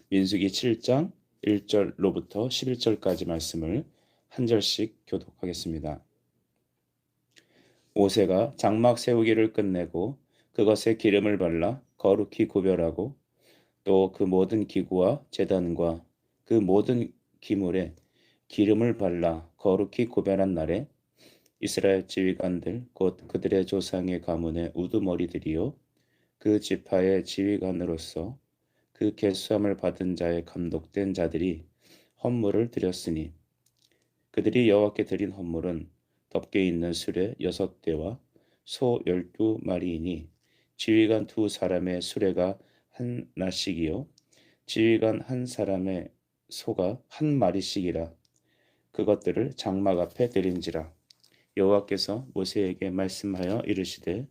민수기 7장 1절로부터 11절까지 말씀을 한 절씩 교독하겠습니다. 모세가 장막 세우기를 끝내고 그것에 기름을 발라 거룩히 구별하고 또 그 모든 기구와 제단과 그 모든 기물에 기름을 발라 거룩히 구별한 날에 이스라엘 지휘관들 곧 그들의 조상의 가문의 우두머리들이요 그 지파의 지휘관으로서 그 계수함을 받은 자의 감독된 자들이 헌물을 드렸으니 그들이 여호와께 드린 헌물은 덮개 있는 수레 6대와 소 12마리이니 지휘관 2사람의 수레가 한 나씩이요 지휘관 한 사람의 소가 한 마리씩이라 그것들을 장막 앞에 드린지라. 여호와께서 모세에게 말씀하여 이르시되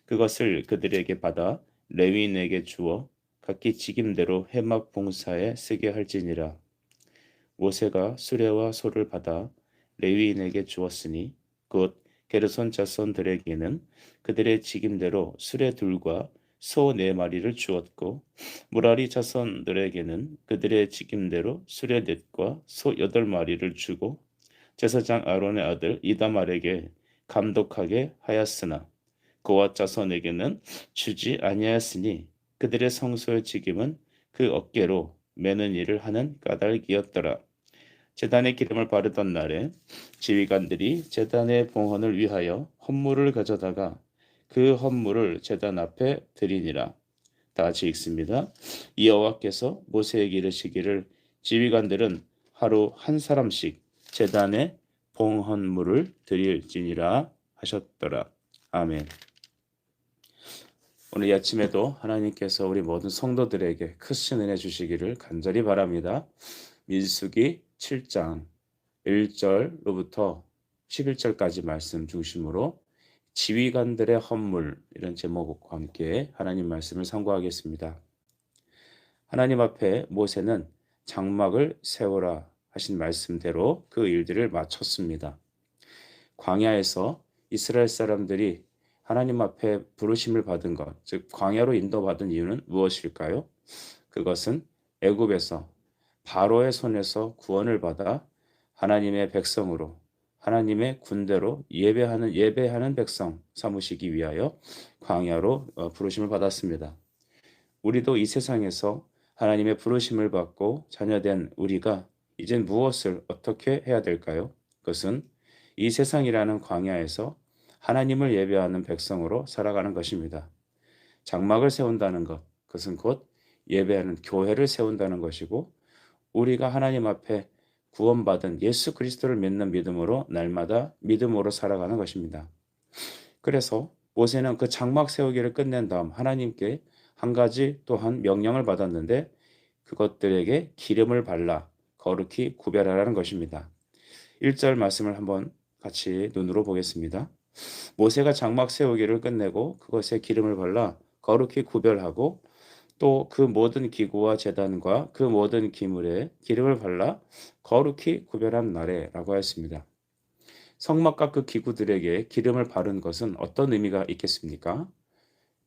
그것을 그들에게 받아 레위인에게 주어 각기 직임대로 회막 봉사에 쓰게 할지니라. 모세가 수레와 소를 받아 레위인에게 주었으니 곧 게르손 자손들에게는 그들의 직임대로 수레 둘과 소 4마리를 주었고 무라리 자손들에게는 그들의 직임대로 수레 4과 소 8마리를 주고 제사장 아론의 아들 이다말에게 감독하게 하였으나 그와 자손에게는 주지 아니하였으니 그들의 성소의 직임은 그 어깨로 매는 일을 하는 까닭이었더라. 제단의 기름을 바르던 날에 지휘관들이 제단의 봉헌을 위하여 헌물을 가져다가 그 헌물을 제단 앞에 드리니라. 다 같이 읽습니다. 여호와께서 모세에게 이르시기를 지휘관들은 하루 한 사람씩 제단에 봉헌물을 드릴지니라 하셨더라. 아멘. 오늘 이 아침에도 하나님께서 우리 모든 성도들에게 크신 은혜 주시기를 간절히 바랍니다. 민수기 7장 1절로부터 11절까지 말씀 중심으로 지휘관들의 헌물 이런 제목과 함께 하나님 말씀을 상고하겠습니다. 하나님 앞에 모세는 장막을 세우라 하신 말씀대로 그 일들을 마쳤습니다. 광야에서 이스라엘 사람들이 하나님 앞에 부르심을 받은 것, 즉 광야로 인도받은 이유는 무엇일까요? 그것은 애굽에서 바로의 손에서 구원을 받아 하나님의 백성으로 하나님의 군대로 예배하는 백성 삼으시기 위하여 광야로 부르심을 받았습니다. 우리도 이 세상에서 하나님의 부르심을 받고 자녀된 우리가 이젠 무엇을 어떻게 해야 될까요? 그것은 이 세상이라는 광야에서 하나님을 예배하는 백성으로 살아가는 것입니다. 장막을 세운다는 것, 그것은 곧 예배하는 교회를 세운다는 것이고 우리가 하나님 앞에 구원받은 예수 그리스도를 믿는 믿음으로 날마다 믿음으로 살아가는 것입니다. 그래서 모세는 그 장막 세우기를 끝낸 다음 하나님께 한 가지 또한 명령을 받았는데 그것들에게 기름을 발라 거룩히 구별하라는 것입니다. 1절 말씀을 한번 같이 눈으로 보겠습니다. 모세가 장막 세우기를 끝내고 그것에 기름을 발라 거룩히 구별하고 또 그 모든 기구와 제단과 그 모든 기물에 기름을 발라 거룩히 구별한 날에라고 하였습니다. 성막과 그 기구들에게 기름을 바른 것은 어떤 의미가 있겠습니까?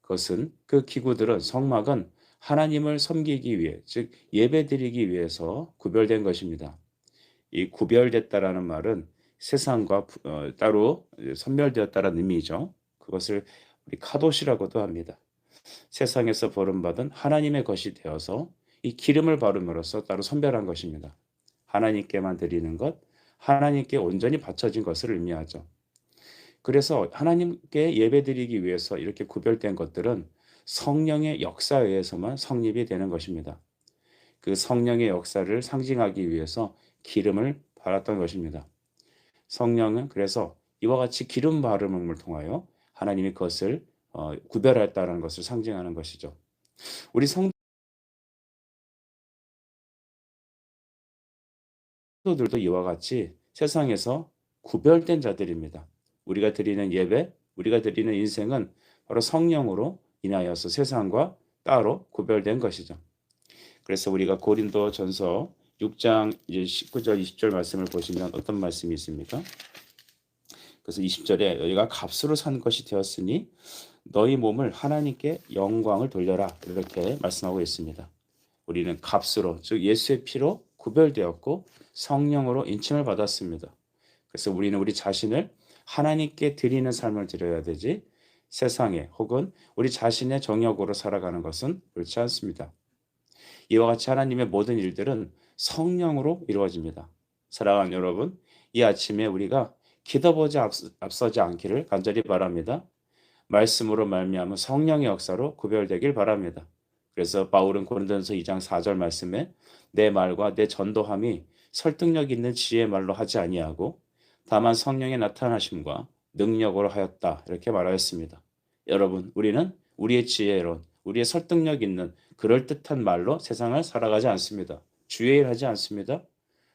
그것은 그 기구들은 성막은 하나님을 섬기기 위해 즉 예배드리기 위해서 구별된 것입니다. 이 구별됐다라는 말은 세상과 따로 선별되었다라는 의미죠. 그것을 우리 카도시라고도 합니다. 세상에서 버림받은 하나님의 것이 되어서 이 기름을 바름으로써 따로 선별한 것입니다. 하나님께만 드리는 것, 하나님께 온전히 바쳐진 것을 의미하죠. 그래서 하나님께 예배드리기 위해서 이렇게 구별된 것들은 성령의 역사에 의해서만 성립이 되는 것입니다. 그 성령의 역사를 상징하기 위해서 기름을 발랐던 것입니다. 성령은 그래서 이와 같이 기름 바름을 통하여 하나님이 그것을 구별했다는 것을 상징하는 것이죠. 우리 성도들도 이와 같이 세상에서 구별된 자들입니다. 우리가 드리는 예배, 우리가 드리는 인생은 바로 성령으로 인하여서 세상과 따로 구별된 것이죠. 그래서 우리가 고린도전서 6장 19절 20절 말씀을 보시면 어떤 말씀이 있습니까? 그래서 20절에 너희가 값으로 산 것이 되었으니 너희 몸을 하나님께 영광을 돌려라 이렇게 말씀하고 있습니다. 우리는 값으로, 즉 예수의 피로 구별되었고 성령으로 인침을 받았습니다. 그래서 우리는 우리 자신을 하나님께 드리는 삶을 드려야 되지 세상에 혹은 우리 자신의 정욕으로 살아가는 것은 옳지 않습니다. 이와 같이 하나님의 모든 일들은 성령으로 이루어집니다. 사랑하는 여러분, 이 아침에 우리가 기도보지 앞서지 않기를 간절히 바랍니다. 말씀으로 말미암은 성령의 역사로 구별되길 바랍니다. 그래서 바울은 고린도전서 2장 4절 말씀에 내 말과 내 전도함이 설득력 있는 지혜의 말로 하지 아니하고 다만 성령의 나타나심과 능력으로 하였다 이렇게 말하였습니다. 여러분, 우리는 우리의 지혜론, 우리의 설득력 있는 그럴듯한 말로 세상을 살아가지 않습니다. 주의 일 하지 않습니다.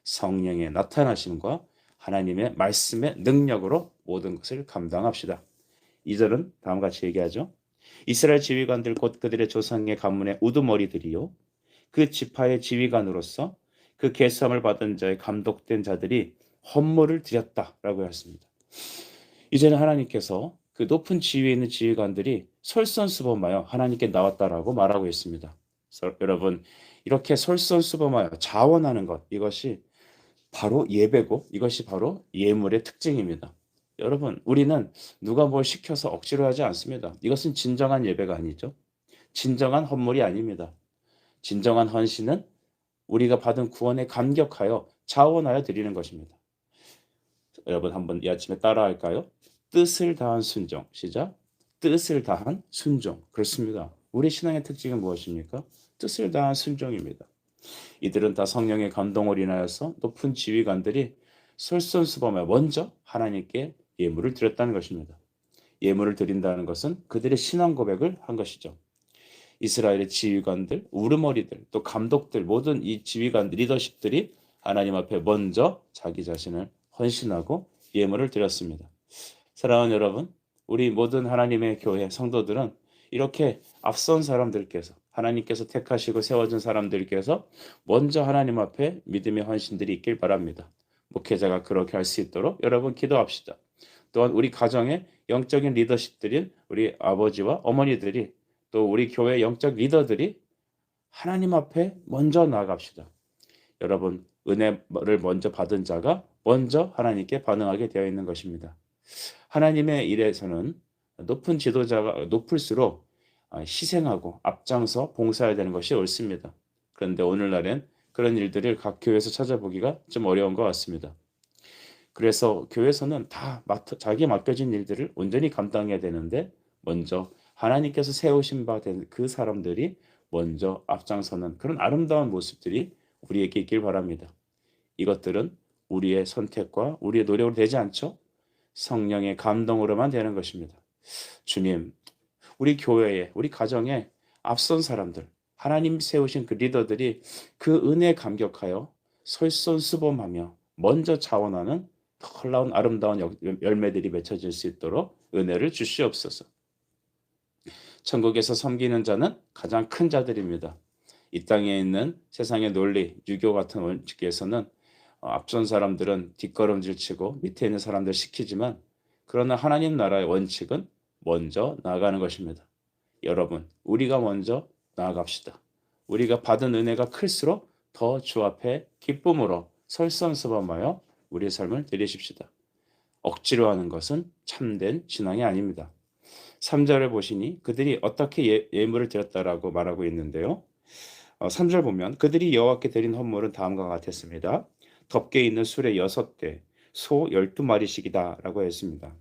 성령의 나타나심과 하나님의 말씀의 능력으로 모든 것을 감당합시다. 2절은 다음과 같이 얘기하죠. 이스라엘 지휘관들 곧 그들의 조상의 가문의 우두머리들이요 그 지파의 지휘관으로서 그 계수함을 받은 자의 감독된 자들이 헌물을 드렸다라고 했습니다. 이제는 하나님께서 그 높은 지위에 있는 지휘관들이 솔선수범하여 하나님께 나왔다라고 말하고 있습니다. 여러분, 이렇게 솔선수범하여 자원하는 것, 이것이 바로 예배고 이것이 바로 예물의 특징입니다. 여러분, 우리는 누가 뭘 시켜서 억지로 하지 않습니다. 이것은 진정한 예배가 아니죠. 진정한 헌물이 아닙니다. 진정한 헌신은 우리가 받은 구원에 감격하여 자원하여 드리는 것입니다. 여러분, 한번 이 아침에 따라할까요? 뜻을 다한 순종. 시작. 뜻을 다한 순종. 그렇습니다. 우리 신앙의 특징은 무엇입니까? 뜻을 다한 순종입니다. 이들은 다 성령의 감동을 인하여서 높은 지휘관들이 솔선수범하여 먼저 하나님께 예물을 드렸다는 것입니다. 예물을 드린다는 것은 그들의 신앙 고백을 한 것이죠. 이스라엘의 지휘관들, 우르머리들, 또 감독들, 모든 이 지휘관 리더십들이 하나님 앞에 먼저 자기 자신을 헌신하고 예물을 드렸습니다. 사랑하는 여러분, 우리 모든 하나님의 교회 성도들은 이렇게 앞선 사람들께서 하나님께서 택하시고 세워준 사람들께서 먼저 하나님 앞에 믿음의 헌신들이 있길 바랍니다. 목회자가 그렇게 할 수 있도록 여러분 기도합시다. 또한 우리 가정의 영적인 리더십들인 우리 아버지와 어머니들이 또 우리 교회 영적 리더들이 하나님 앞에 먼저 나아갑시다. 여러분, 은혜를 먼저 받은 자가 먼저 하나님께 반응하게 되어 있는 것입니다. 하나님의 일에서는 높은 지도자가 높을수록 희생하고 앞장서 봉사해야 되는 것이 옳습니다. 그런데 오늘날엔 그런 일들을 각 교회에서 찾아보기가 좀 어려운 것 같습니다. 그래서 교회에서는 다 자기에 맡겨진 일들을 온전히 감당해야 되는데 먼저 하나님께서 세우신 바 된 그 사람들이 먼저 앞장서는 그런 아름다운 모습들이 우리에게 있길 바랍니다. 이것들은 우리의 선택과 우리의 노력으로 되지 않죠. 성령의 감동으로만 되는 것입니다. 주님, 우리 교회에, 우리 가정에 앞선 사람들, 하나님 세우신 그 리더들이 그 은혜에 감격하여 솔선수범하며 먼저 자원하는 놀라운 아름다운 열매들이 맺혀질 수 있도록 은혜를 주시옵소서. 천국에서 섬기는 자는 가장 큰 자들입니다. 이 땅에 있는 세상의 논리, 유교 같은 원칙에서는 앞선 사람들은 뒷걸음질 치고 밑에 있는 사람들 시키지만 그러나 하나님 나라의 원칙은 먼저 나아가는 것입니다. 여러분, 우리가 먼저 나아갑시다. 우리가 받은 은혜가 클수록 더 주 앞에 기쁨으로 솔선수범하여 우리의 삶을 드리십시다. 억지로 하는 것은 참된 신앙이 아닙니다. 3절을 보시니 그들이 어떻게 예물을 드렸다라고 말하고 있는데요. 3절 보면 그들이 여호와께 드린 헌물은 다음과 같았습니다. 덮개 있는 수레 6대, 소 12마리씩이다 라고 했습니다.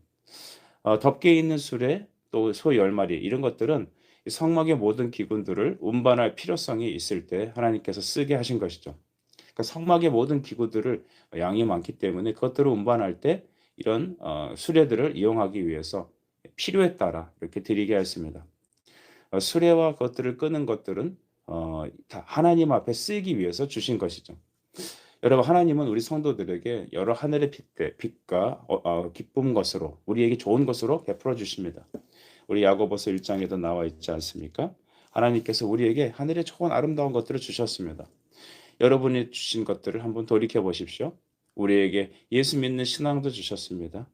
덮개 있는 수레, 또 소 10마리 이런 것들은 성막의 모든 기구들을 운반할 필요성이 있을 때 하나님께서 쓰게 하신 것이죠. 그러니까 성막의 모든 기구들을 양이 많기 때문에 그것들을 운반할 때 이런 수레들을 이용하기 위해서 필요에 따라 이렇게 드리게 했습니다. 수레와 그것들을 끄는 것들은 다 하나님 앞에 쓰기 위해서 주신 것이죠. 여러분, 하나님은 우리 성도들에게 여러 하늘의 빛과 기쁜 것으로 우리에게 좋은 것으로 베풀어 주십니다. 우리 야고보서 1장에도 나와 있지 않습니까? 하나님께서 우리에게 하늘의 좋은 아름다운 것들을 주셨습니다. 여러분이 주신 것들을 한번 돌이켜 보십시오. 우리에게 예수 믿는 신앙도 주셨습니다.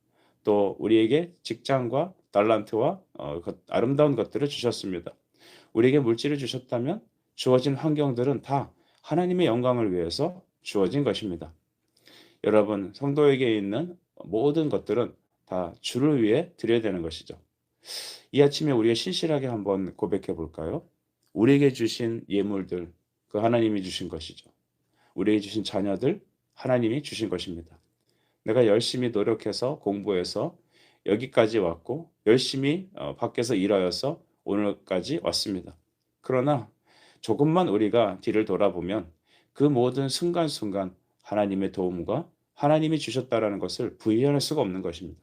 또 우리에게 직장과 달란트와 아름다운 것들을 주셨습니다. 우리에게 물질을 주셨다면 주어진 환경들은 다 하나님의 영광을 위해서 주어진 것입니다. 여러분, 성도에게 있는 모든 것들은 다 주를 위해 드려야 되는 것이죠. 이 아침에 우리가 신실하게 한번 고백해 볼까요? 우리에게 주신 예물들, 그 하나님이 주신 것이죠. 우리에게 주신 자녀들, 하나님이 주신 것입니다. 내가 열심히 노력해서 공부해서 여기까지 왔고 열심히 밖에서 일하여서 오늘까지 왔습니다. 그러나 조금만 우리가 뒤를 돌아보면 그 모든 순간순간 하나님의 도움과 하나님이 주셨다라는 것을 부인할 수가 없는 것입니다.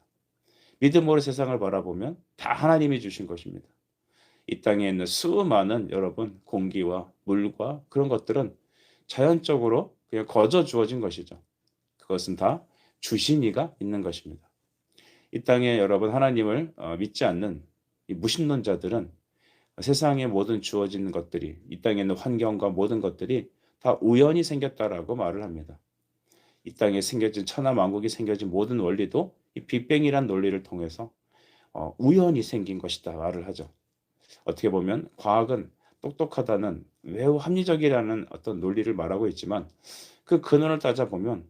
믿음으로 세상을 바라보면 다 하나님이 주신 것입니다. 이 땅에 있는 수많은 여러분 공기와 물과 그런 것들은 자연적으로 그냥 거저 주어진 것이죠. 그것은 다 주신 이가 있는 것입니다. 이 땅에 여러분 하나님을 믿지 않는 이 무신론자들은 세상의 모든 주어진 것들이 이 땅에 있는 환경과 모든 것들이 다 우연히 생겼다라고 말을 합니다. 이 땅에 생겨진 천하 만국이 생겨진 모든 원리도 이 빅뱅이란 논리를 통해서 우연히 생긴 것이다 말을 하죠. 어떻게 보면 과학은 똑똑하다는 매우 합리적이라는 어떤 논리를 말하고 있지만 그 근원을 따져보면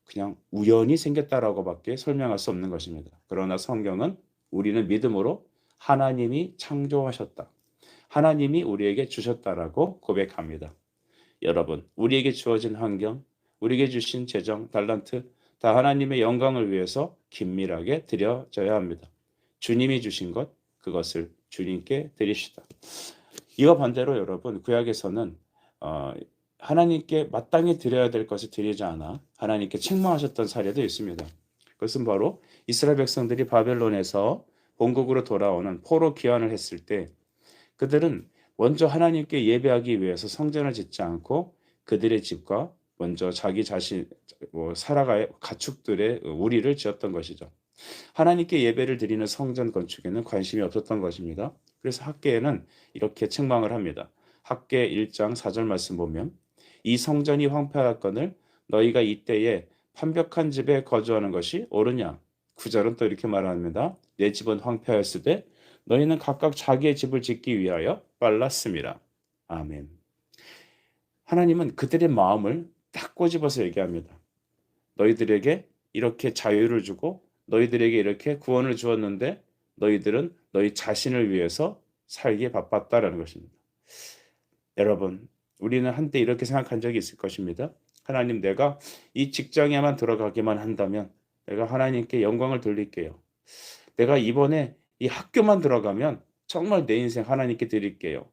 그냥 우연히 생겼다라고밖에 설명할 수 없는 것입니다. 그러나 성경은 우리는 믿음으로 하나님이 창조하셨다. 하나님이 우리에게 주셨다라고 고백합니다. 여러분, 우리에게 주어진 환경, 우리에게 주신 재정, 달란트 다 하나님의 영광을 위해서 긴밀하게 드려져야 합니다. 주님이 주신 것, 그것을 주님께 드립시다. 이와 반대로 여러분, 구약에서는 하나님께 마땅히 드려야 될 것을 드리지 않아 하나님께 책망하셨던 사례도 있습니다. 그것은 바로 이스라엘 백성들이 바벨론에서 본국으로 돌아오는 포로 귀환을 했을 때 그들은 먼저 하나님께 예배하기 위해서 성전을 짓지 않고 그들의 집과 먼저 자기 자신 살아갈 가축들의 우리를 지었던 것이죠. 하나님께 예배를 드리는 성전 건축에는 관심이 없었던 것입니다. 그래서 학개에는 이렇게 책망을 합니다. 학개 1장 4절 말씀 보면 이 성전이 황폐하였거늘 너희가 이때에 판벽한 집에 거주하는 것이 옳으냐. 9절은 또 이렇게 말합니다. 내 집은 황폐하였으되 너희는 각각 자기의 집을 짓기 위하여 빨랐음이라. 아멘. 하나님은 그들의 마음을 딱 꼬집어서 얘기합니다. 너희들에게 이렇게 자유를 주고 너희들에게 이렇게 구원을 주었는데 너희들은 너희 자신을 위해서 살기에 바빴다라는 것입니다. 여러분, 우리는 한때 이렇게 생각한 적이 있을 것입니다. 하나님, 내가 이 직장에만 들어가기만 한다면 내가 하나님께 영광을 돌릴게요. 내가 이번에 이 학교만 들어가면 정말 내 인생 하나님께 드릴게요.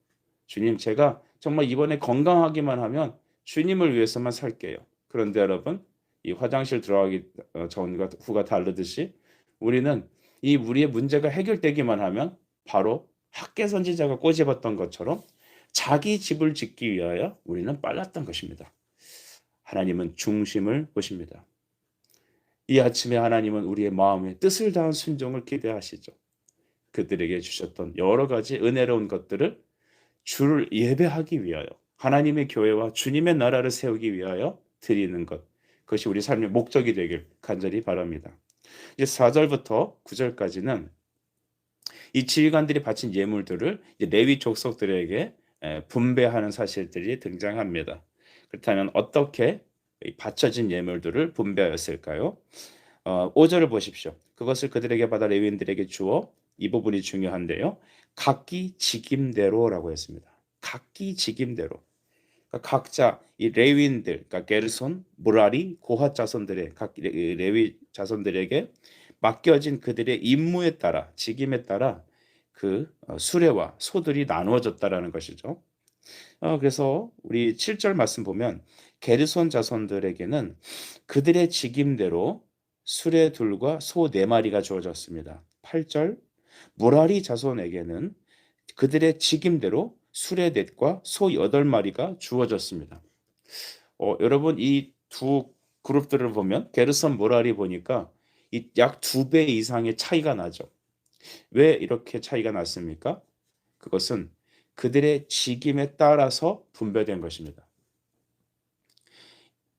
주님, 제가 정말 이번에 건강하기만 하면 주님을 위해서만 살게요. 그런데 여러분, 이 화장실 들어가기 전과 후가 다르듯이 우리는 이 우리의 문제가 해결되기만 하면 바로 학계 선지자가 꼬집었던 것처럼 자기 집을 짓기 위하여 우리는 빨랐던 것입니다. 하나님은 중심을 보십니다. 이 아침에 하나님은 우리의 마음에 뜻을 다한 순종을 기대하시죠. 그들에게 주셨던 여러 가지 은혜로운 것들을 주를 예배하기 위하여 하나님의 교회와 주님의 나라를 세우기 위하여 드리는 것. 그것이 우리 삶의 목적이 되길 간절히 바랍니다. 이제 4절부터 9절까지는 이 지휘관들이 바친 예물들을 레위 족속들에게 분배하는 사실들이 등장합니다. 그렇다면 어떻게 바쳐진 예물들을 분배하였을까요? 5절을 보십시오. 그것을 그들에게 받아 레위인들에게 주어 이 부분이 중요한데요. 각기 직임대로라고 했습니다. 각기 직임대로. 그러니까 각자 이 레위인들, 그러니까 게르손, 무라리, 고핫 자손들의 각 레위 자손들에게 맡겨진 그들의 임무에 따라 직임에 따라 그 수레와 소들이 나누어졌다라는 것이죠. 그래서 우리 7절 말씀 보면 게르손 자손들에게는 그들의 직임대로 수레 둘과 소 4마리가 주어졌습니다. 8절 무라리 자손에게는 그들의 직임대로 수레 넷과 소 8마리가 주어졌습니다. 여러분 이 두 그룹들을 보면 게르손 무라리 보니까 약 2배 이상의 차이가 나죠. 왜 이렇게 차이가 났습니까? 그것은 그들의 직임에 따라서 분배된 것입니다.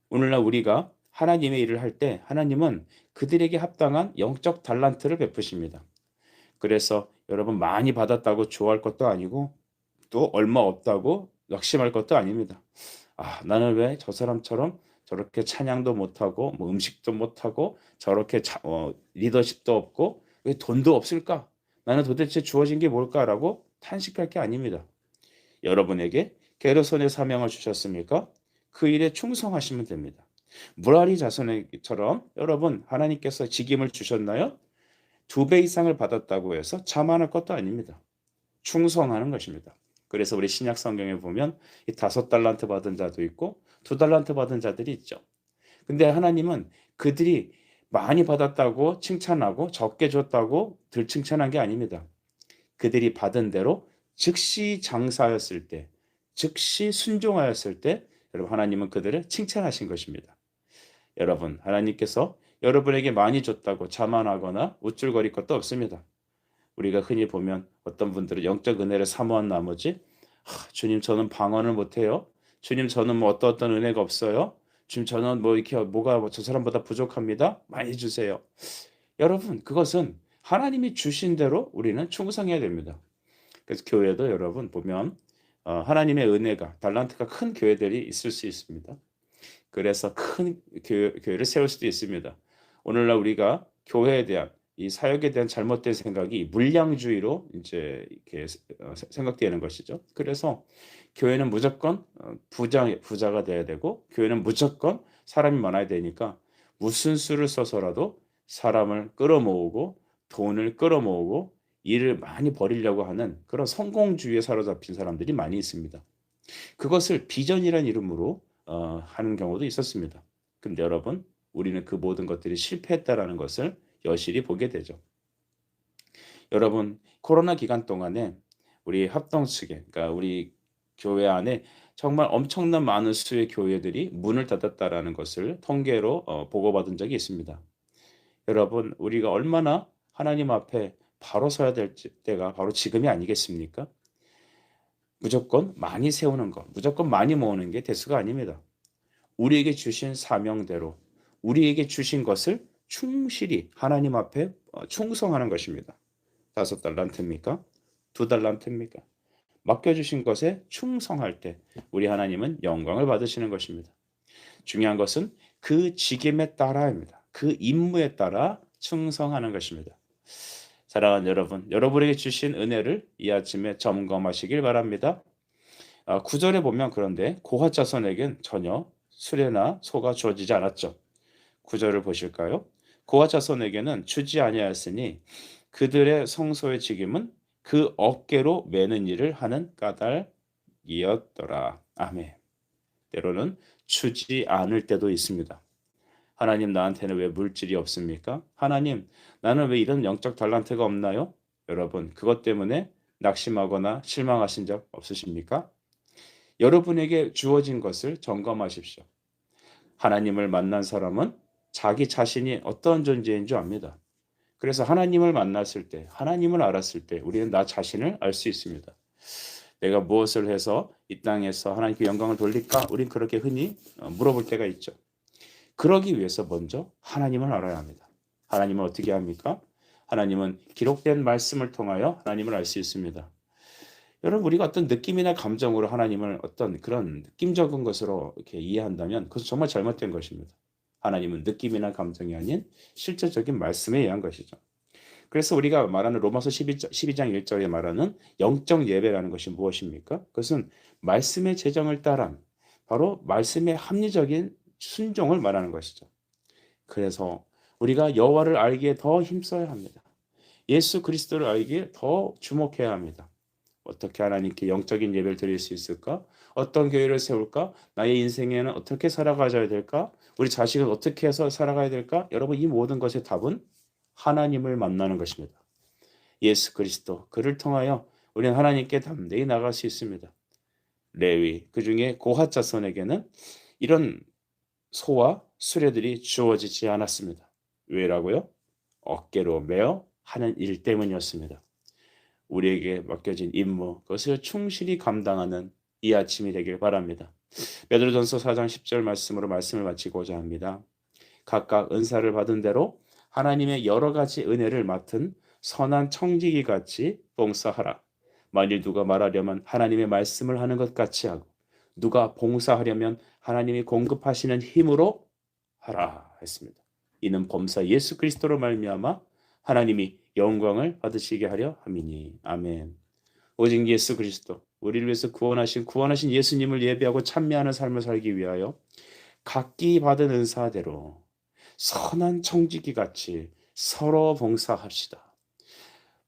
오늘날 우리가 하나님의 일을 할 때 하나님은 그들에게 합당한 영적 달란트를 베푸십니다. 그래서 여러분 많이 받았다고 좋아할 것도 아니고 또 얼마 없다고 낙심할 것도 아닙니다. '아 나는 왜 저 사람처럼 저렇게 찬양도 못하고 뭐 음식도 못하고 저렇게 리더십도 없고 왜 돈도 없을까? 나는 도대체 주어진 게 뭘까?'라고 탄식할 게 아닙니다. 여러분에게 게르손의 사명을 주셨습니까? 그 일에 충성하시면 됩니다. 무라리 자손에게처럼 여러분 하나님께서 직임을 주셨나요? 2배 이상을 받았다고 해서 자만할 것도 아닙니다. 충성하는 것입니다. 그래서 우리 신약 성경에 보면 이 5달란트 받은 자도 있고 2달란트 받은 자들이 있죠. 근데 하나님은 그들이 많이 받았다고 칭찬하고 적게 줬다고 덜 칭찬한 게 아닙니다. 그들이 받은 대로 즉시 장사하였을 때, 즉시 순종하였을 때 여러분 하나님은 그들을 칭찬하신 것입니다. 여러분 하나님께서 여러분에게 많이 줬다고 자만하거나 우쭐거릴 것도 없습니다. 우리가 흔히 보면 어떤 분들은 영적 은혜를 사모한 나머지 주님 저는 방언을 못해요. 주님 저는 뭐 어떤 은혜가 없어요. 주님 저는 뭐 이렇게 뭐가 저 사람보다 부족합니다. 많이 주세요. 여러분 그것은 하나님이 주신 대로 우리는 충성해야 됩니다. 그래서 교회도 여러분 보면 하나님의 은혜가 달란트가 큰 교회들이 있을 수 있습니다. 그래서 큰 교회를 세울 수도 있습니다. 오늘날 우리가 교회에 대한 이 사역에 대한 잘못된 생각이 물량주의로 인제 이렇게 생각되는 것이죠. 그래서 교회는 무조건 부자가 돼야 되고 교회는 무조건 사람이 많아야 되니까 무슨 수를 써서라도 사람을 끌어모으고 돈을 끌어모으고 일을 많이 벌이려고 하는 그런 성공주의에 사로잡힌 사람들이 많이 있습니다. 그것을 비전이라는 이름으로 하는 경우도 있었습니다. 근데 여러분 우리는 그 모든 것들이 실패했다라는 것을 여실히 보게 되죠. 여러분 코로나 기간 동안에 우리 합동 측에 그러니까 우리 교회 안에 정말 엄청난 많은 수의 교회들이 문을 닫았다라는 것을 통계로 보고받은 적이 있습니다. 여러분 우리가 얼마나 하나님 앞에 바로 서야 될 때가 바로 지금이 아니겠습니까? 무조건 많이 세우는 것, 무조건 많이 모으는 게 대수가 아닙니다. 우리에게 주신 사명대로 우리에게 주신 것을 충실히 하나님 앞에 충성하는 것입니다. 5달란트입니까? 2달란트입니까? 맡겨주신 것에 충성할 때 우리 하나님은 영광을 받으시는 것입니다. 중요한 것은 그 직임에 따라입니다. 그 임무에 따라 충성하는 것입니다. 사랑하는 여러분, 여러분에게 주신 은혜를 이 아침에 점검하시길 바랍니다. 9절에 보면 그런데 고핫 자손에겐 전혀 수레나 소가 주어지지 않았죠. 9절을 보실까요? 고핫 자손에게는 주지 아니하였으니 그들의 성소의 직임은 그 어깨로 매는 일을 하는 까닭이었더라. 아멘. 때로는 주지 않을 때도 있습니다. 하나님 나한테는 왜 물질이 없습니까? 하나님 나는 왜 이런 영적 달란트가 없나요? 여러분 그것 때문에 낙심하거나 실망하신 적 없으십니까? 여러분에게 주어진 것을 점검하십시오. 하나님을 만난 사람은 자기 자신이 어떤 존재인 줄 압니다. 그래서 하나님을 만났을 때, 하나님을 알았을 때 우리는 나 자신을 알 수 있습니다. 내가 무엇을 해서 이 땅에서 하나님께 영광을 돌릴까? 우린 그렇게 흔히 물어볼 때가 있죠. 그러기 위해서 먼저 하나님을 알아야 합니다. 하나님은 어떻게 합니까? 하나님은 기록된 말씀을 통하여 하나님을 알 수 있습니다. 여러분 우리가 어떤 느낌이나 감정으로 하나님을 어떤 그런 느낌적인 것으로 이렇게 이해한다면 그것은 정말 잘못된 것입니다. 하나님은 느낌이나 감정이 아닌 실제적인 말씀에 의한 것이죠. 그래서 우리가 말하는 로마서 12장 1절에 말하는 영적 예배라는 것이 무엇입니까? 그것은 말씀의 제정을 따른 바로 말씀의 합리적인 순종을 말하는 것이죠. 그래서 우리가 여호와를 알기에 더 힘써야 합니다. 예수 그리스도를 알기에 더 주목해야 합니다. 어떻게 하나님께 영적인 예배를 드릴 수 있을까? 어떤 교회를 세울까? 나의 인생에는 어떻게 살아가야 될까? 우리 자식은 어떻게 해서 살아가야 될까? 여러분 이 모든 것의 답은 하나님을 만나는 것입니다. 예수 그리스도 그를 통하여 우리는 하나님께 담대히 나갈 수 있습니다. 레위 그중에 고핫 자손에게는 이런 소와 수레들이 주어지지 않았습니다. 왜라고요? 어깨로 메어 하는 일 때문이었습니다. 우리에게 맡겨진 임무 그것을 충실히 감당하는 이 아침이 되길 바랍니다. 베드로전서 4장 10절 말씀으로 말씀을 마치고자 합니다. 각각 은사를 받은 대로 하나님의 여러 가지 은혜를 맡은 선한 청지기 같이 봉사하라. 만일 누가 말하려면 하나님의 말씀을 하는 것 같이 하고 누가 봉사하려면 하나님이 공급하시는 힘으로 하라 했습니다. 이는 범사 예수 그리스도로 말미암아 하나님이 영광을 받으시게 하려 함이니. 아멘. 오직 예수 그리스도, 우리를 위해서 구원하신 예수님을 예배하고 찬미하는 삶을 살기 위하여 각기 받은 은사대로 선한 청지기 같이 서로 봉사합시다.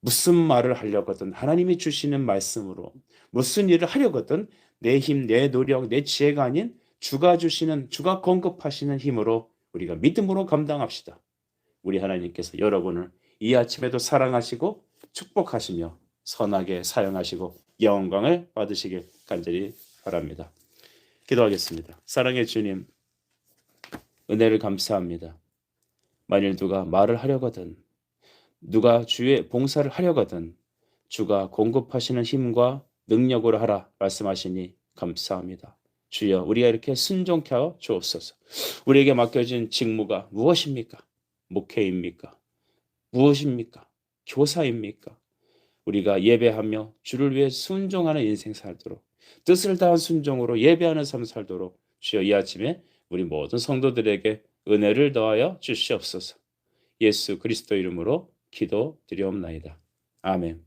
무슨 말을 하려거든 하나님이 주시는 말씀으로, 무슨 일을 하려거든 내 힘, 내 노력, 내 지혜가 아닌 주가 주시는, 주가 공급하시는 힘으로 우리가 믿음으로 감당합시다. 우리 하나님께서 여러분을 이 아침에도 사랑하시고 축복하시며 선하게 사용하시고 영광을 받으시길 간절히 바랍니다. 기도하겠습니다. 사랑의 주님, 은혜를 감사합니다. 만일 누가 말을 하려거든, 누가 주의 봉사를 하려거든 주가 공급하시는 힘과 능력으로 하라 말씀하시니 감사합니다. 주여, 우리가 이렇게 순종케 하여 주옵소서. 우리에게 맡겨진 직무가 무엇입니까? 목회입니까? 무엇입니까? 교사입니까? 우리가 예배하며 주를 위해 순종하는 인생 살도록, 뜻을 다한 순종으로 예배하는 삶 살도록 주여 이 아침에 우리 모든 성도들에게 은혜를 더하여 주시옵소서. 예수 그리스도 이름으로 기도드리옵나이다. 아멘.